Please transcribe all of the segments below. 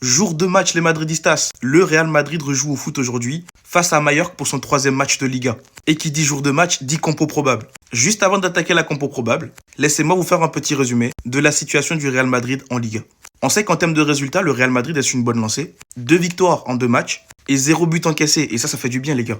Jour de match les Madridistas. Le Real Madrid rejoue au foot aujourd'hui face à Mallorca pour son troisième match de Liga. Et qui dit jour de match dit compo probable. Juste avant d'attaquer la compo probable, laissez-moi vous faire un petit résumé de la situation du Real Madrid en Liga. On sait qu'en termes de résultats, le Real Madrid est sur une bonne lancée. 2 victoires en 2 matchs et 0 but encaissé. Et ça fait du bien les gars.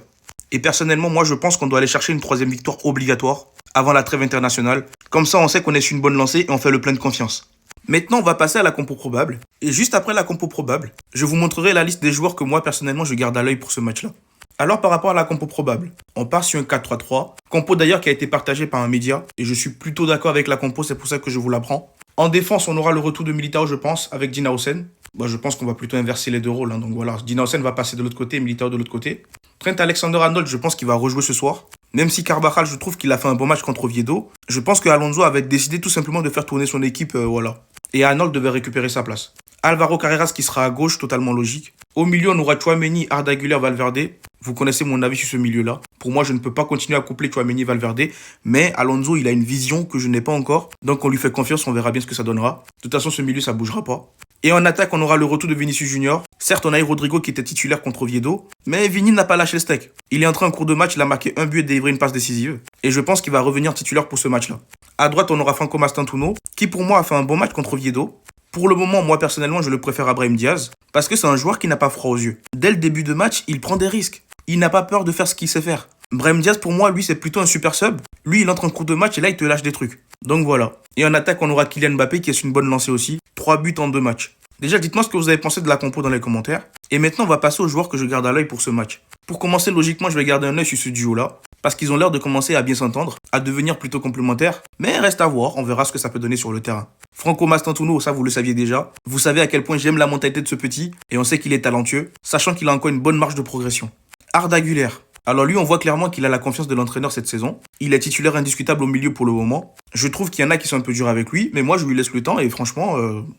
Et personnellement, moi je pense qu'on doit aller chercher une troisième victoire obligatoire avant la trêve internationale. Comme ça, on sait qu'on est sur une bonne lancée et on fait le plein de confiance. Maintenant, on va passer à la compo probable. Et juste après la compo probable, je vous montrerai la liste des joueurs que moi, personnellement, je garde à l'œil pour ce match-là. Alors, par rapport à la compo probable, on part sur un 4-3-3. Compo d'ailleurs qui a été partagé par un média. Et je suis plutôt d'accord avec la compo, c'est pour ça que je vous la prends. En défense, on aura le retour de Militao, je pense, avec Dina Hussein. Je pense qu'on va plutôt inverser les deux rôles. Donc voilà, Dina Hussein va passer de l'autre côté, Militao de l'autre côté. Trent Alexander-Arnold, je pense qu'il va rejouer ce soir. Même si Carvajal, je trouve qu'il a fait un bon match contre Oviedo, je pense que Alonso avait décidé tout simplement de faire tourner son équipe, voilà. Et Arnold devait récupérer sa place. Alvaro Carreras qui sera à gauche, totalement logique. Au milieu, on aura Tchouaméni, Arda Güler, Valverde. Vous connaissez mon avis sur ce milieu-là. Pour moi, je ne peux pas continuer à coupler Tchouaméni et Valverde. Mais Alonso, il a une vision que je n'ai pas encore. Donc on lui fait confiance, on verra bien ce que ça donnera. De toute façon, ce milieu, ça bougera pas. Et en attaque, on aura le retour de Vinicius Junior. Certes, on a eu Rodrigo qui était titulaire contre Oviedo. Mais Vini n'a pas lâché le steak. Il est entré en cours de match, il a marqué un but et délivré une passe décisive. Et je pense qu'il va revenir titulaire pour ce match-là. À droite, on aura Franco Mastantuono, qui pour moi a fait un bon match contre Oviedo. Pour le moment, moi personnellement, je le préfère à Brahim Diaz, parce que c'est un joueur qui n'a pas froid aux yeux. Dès le début de match, il prend des risques. Il n'a pas peur de faire ce qu'il sait faire. Brahim Diaz, pour moi, lui, c'est plutôt un super sub. Lui, il entre en cours de match et là, il te lâche des trucs. Donc voilà. Et en attaque, on aura Kylian Mbappé qui est sur une bonne lancée aussi. 3 buts en 2 matchs. Déjà, dites-moi ce que vous avez pensé de la compo dans les commentaires. Et maintenant, on va passer aux joueurs que je garde à l'œil pour ce match. Pour commencer, logiquement, je vais garder un œil sur ce duo-là. Parce qu'ils ont l'air de commencer à bien s'entendre, à devenir plutôt complémentaires. Mais reste à voir, on verra ce que ça peut donner sur le terrain. Franco Mastantuono, ça vous le saviez déjà. Vous savez à quel point j'aime la mentalité de ce petit. Et on sait qu'il est talentueux, sachant qu'il a encore une bonne marge de progression. Arda Güler. Alors lui, on voit clairement qu'il a la confiance de l'entraîneur cette saison. Il est titulaire indiscutable au milieu pour le moment. Je trouve qu'il y en a qui sont un peu durs avec lui, mais moi je lui laisse le temps et franchement,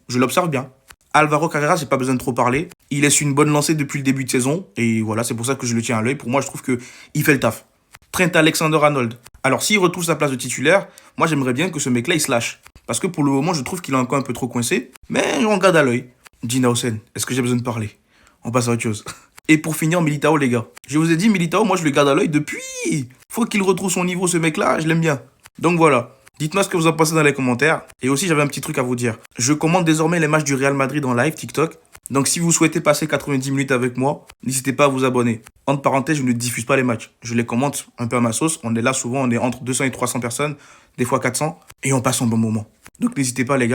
je l'observe bien. Alvaro Carreras, j'ai pas besoin de trop parler. Il est sur une bonne lancée depuis le début de saison. Et voilà, c'est pour ça que je le tiens à l'œil. Pour moi, je trouve qu'il fait le taf. Trent Alexander-Arnold. Alors s'il retrouve sa place de titulaire, moi j'aimerais bien que ce mec-là il se lâche. Parce que pour le moment, je trouve qu'il est encore un peu trop coincé. Mais on garde à l'œil. Dina Hussein, est-ce que j'ai besoin de parler? On passe à autre chose. Et pour finir, Militao, les gars. Je vous ai dit, Militao, moi je le garde à l'œil depuis. Faut qu'il retrouve son niveau, ce mec-là, je l'aime bien. Donc voilà. Dites-moi ce que vous en pensez dans les commentaires. Et aussi, j'avais un petit truc à vous dire. Je commande désormais les matchs du Real Madrid en live TikTok. Donc si vous souhaitez passer 90 minutes avec moi, n'hésitez pas à vous abonner. Entre parenthèses, je ne diffuse pas les matchs. Je les commente un peu à ma sauce. On est là souvent, on est entre 200 et 300 personnes, des fois 400. Et on passe un bon moment. Donc n'hésitez pas les gars.